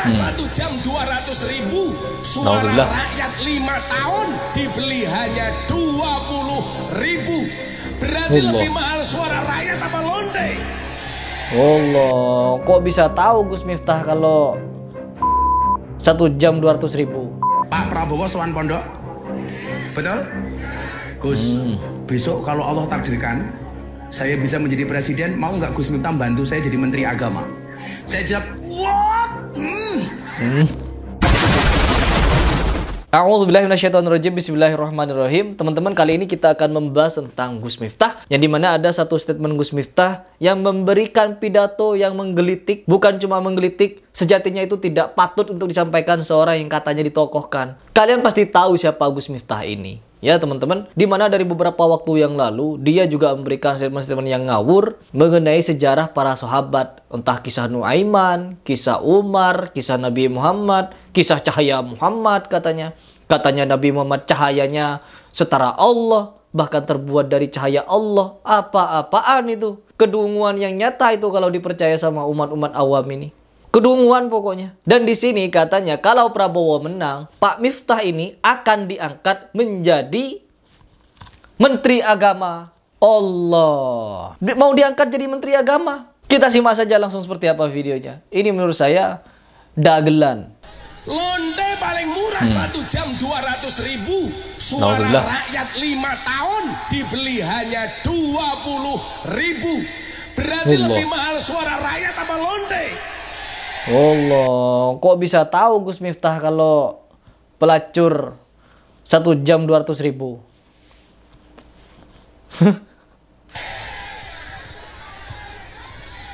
1 jam 200.000. Suara rakyat 5 tahun dibeli hanya 20.000. Berarti lebih mahal suara rakyat apa lonte? Allah, kok bisa tahu Gus Miftah kalau 1 jam 200.000? Pak Prabowo sowan pondok, betul? Gus, besok kalau Allah takdirkan saya bisa menjadi presiden, mau nggak Gus Miftah bantu saya jadi menteri agama? Saya jawab, what? A'udzubillahi minasyaitonirrajim. Bismillahirrahmanirrahim. Teman-teman, kali ini kita akan membahas tentang Gus Miftah, yang dimana ada satu statement Gus Miftah yang memberikan pidato yang menggelitik. Bukan cuma menggelitik, sejatinya itu tidak patut untuk disampaikan seorang yang katanya ditokohkan. Kalian pasti tahu siapa Gus Miftah ini, ya teman-teman. Dimana dari beberapa waktu yang lalu dia juga memberikan statement-statement yang ngawur mengenai sejarah para sahabat. Entah kisah Nuaiman, kisah Umar, kisah Nabi Muhammad, kisah cahaya Muhammad katanya. Katanya Nabi Muhammad cahayanya setara Allah, bahkan terbuat dari cahaya Allah. Apa-apaan itu? Kedunguan yang nyata itu kalau dipercaya sama umat-umat awam ini. Kedunguan pokoknya. Dan di sini katanya kalau Prabowo menang, Pak Miftah ini akan diangkat menjadi Menteri Agama. Allah. Mau diangkat jadi Menteri Agama. Kita simak saja langsung seperti apa videonya. Ini menurut saya dagelan. Lonte paling murah 1 jam 200.000. Suara rakyat 5 tahun dibeli hanya 20.000. Berarti lebih mahal suara rakyat apa lonte? Allah, kok bisa tahu Gus Miftah kalau pelacur 1 jam 200.000?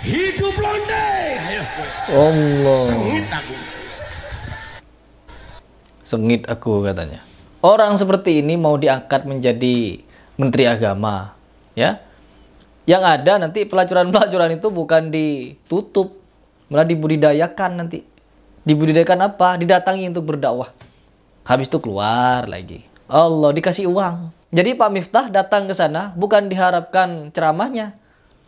Hidup lonte. Ayo. Allah. Sengit aku. Sengit aku katanya. Orang seperti ini mau diangkat menjadi Menteri Agama, ya? Yang ada nanti pelacuran-pelacuran itu bukan ditutup, malah dibudidayakan nanti. Dibudidayakan apa? Didatangi untuk berdakwah. Habis itu keluar lagi. Allah, dikasih uang. Jadi Pak Miftah datang ke sana bukan diharapkan ceramahnya,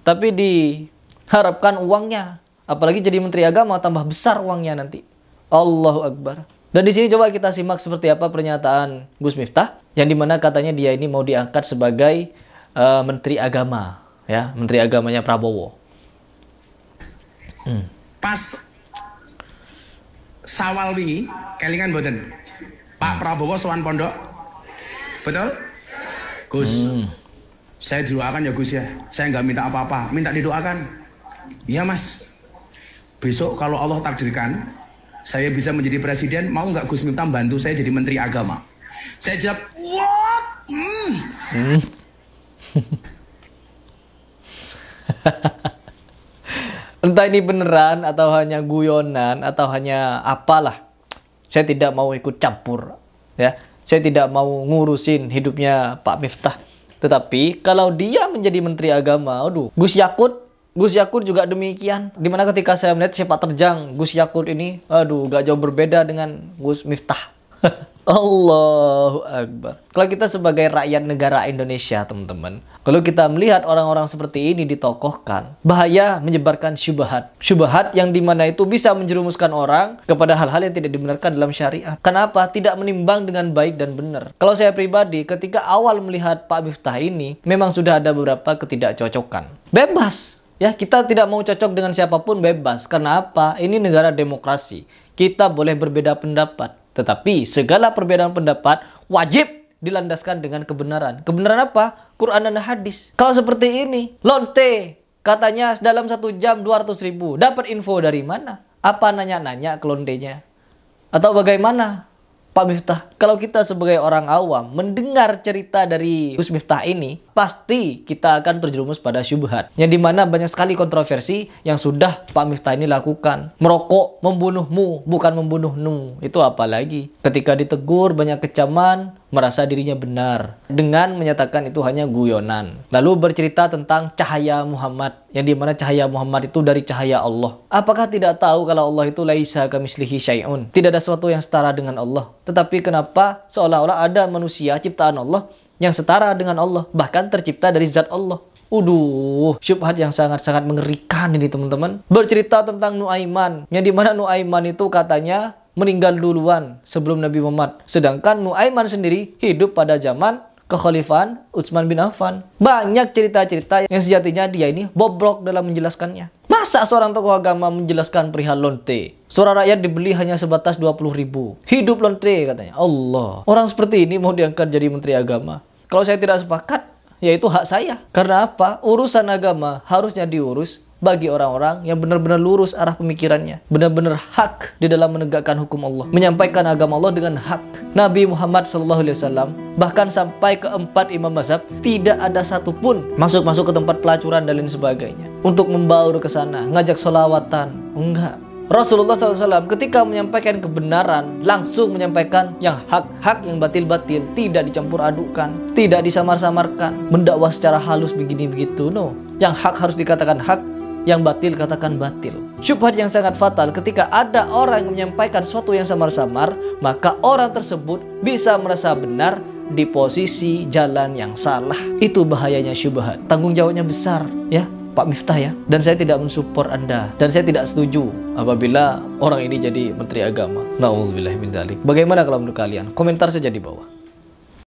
tapi diharapkan uangnya. Apalagi jadi Menteri Agama tambah besar uangnya nanti. Allahu Akbar. Dan di sini coba kita simak seperti apa pernyataan Gus Miftah, yang dimana katanya dia ini mau diangkat sebagai Menteri Agama, ya, Menteri Agamanya Prabowo. Pas Sawal wingi kelingan mboten Pak Prabowo sowan pondok, betul? Gus, saya didoakan ya Gus ya. Saya nggak minta apa-apa, minta didoakan. Iya Mas. Besok kalau Allah takdirkan saya bisa menjadi presiden, mau nggak Gus Miftah bantu saya jadi Menteri Agama? Saya jawab, what? Entah ini beneran atau hanya guyonan atau hanya apalah. Saya tidak mau ikut campur, ya. Saya tidak mau ngurusin hidupnya Pak Miftah. Tetapi kalau dia menjadi Menteri Agama, aduh, Gus Yakut juga demikian. Dimana ketika saya melihat sepak terjang Gus Yakut ini, aduh, gak jauh berbeda dengan Gus Miftah. Allahu Akbar. Kalau kita sebagai rakyat negara Indonesia, teman-teman, kalau kita melihat orang-orang seperti ini ditokohkan, bahaya menyebarkan syubhat. Syubhat yang dimana itu bisa menjerumuskan orang kepada hal-hal yang tidak dibenarkan dalam syariat. Kenapa? Tidak menimbang dengan baik dan benar. Kalau saya pribadi, ketika awal melihat Pak Miftah ini, memang sudah ada beberapa ketidakcocokan. Bebas. Ya, kita tidak mau cocok dengan siapapun, bebas. Karena apa? Ini negara demokrasi. Kita boleh berbeda pendapat. Tetapi segala perbedaan pendapat wajib dilandaskan dengan kebenaran. Kebenaran apa? Quran dan hadis. Kalau seperti ini, lonte katanya dalam 1 jam 200.000. Dapat info dari mana? Apa nanya-nanya ke lontenya? Atau bagaimana Pak Miftah? Kalau kita sebagai orang awam mendengar cerita dari Gus Miftah ini, pasti kita akan terjerumus pada syubhat. Yang dimana banyak sekali kontroversi yang sudah Pak Miftah ini lakukan. Merokok membunuhmu, bukan membunuhmu. Itu apa lagi? Ketika ditegur banyak kecaman, merasa dirinya benar dengan menyatakan itu hanya guyonan. Lalu bercerita tentang cahaya Muhammad, yang dimana cahaya Muhammad itu dari cahaya Allah. Apakah tidak tahu kalau Allah itu laisa kamitslihi syai'un? Tidak ada sesuatu yang setara dengan Allah. Tetapi kenapa seolah-olah ada manusia ciptaan Allah yang setara dengan Allah, bahkan tercipta dari zat Allah? Syubhat yang sangat-sangat mengerikan ini teman-teman. Bercerita tentang Nuaiman, yang dimana Nuaiman itu katanya meninggal duluan sebelum Nabi Muhammad. Sedangkan Nuaiman sendiri hidup pada zaman kekhalifahan Utsman bin Affan. Banyak cerita-cerita yang sejatinya dia ini bobrok dalam menjelaskannya. Masa seorang tokoh agama menjelaskan perihal lonte? Seorang rakyat dibeli hanya sebatas 20.000. Hidup lonte katanya. Allah. Orang seperti ini mau diangkat jadi menteri agama. Kalau saya tidak sepakat, ya itu hak saya. Karena apa? Urusan agama harusnya diurus bagi orang-orang yang benar-benar lurus arah pemikirannya, benar-benar hak di dalam menegakkan hukum Allah, menyampaikan agama Allah dengan hak. Nabi Muhammad SAW bahkan sampai ke 4 imam mazhab tidak ada satupun masuk ke tempat pelacuran dan lain sebagainya untuk membaur ke sana, ngajak sholawatan, enggak. Rasulullah SAW ketika menyampaikan kebenaran langsung menyampaikan yang hak-hak, yang batil-batil, tidak dicampur adukan, tidak disamar-samarkan, mendakwah secara halus begini begitu. No, yang hak harus dikatakan hak, yang batil katakan batil. Syubhat yang sangat fatal ketika ada orang yang menyampaikan sesuatu yang samar-samar, maka orang tersebut bisa merasa benar di posisi jalan yang salah. Itu bahayanya syubhat. Tanggung jawabnya besar ya Pak Miftah ya. Dan saya tidak mensupport Anda, dan saya tidak setuju apabila orang ini jadi menteri agama. Nauzubillah min dzalik. Bagaimana kalau menurut kalian? Komentar saja di bawah.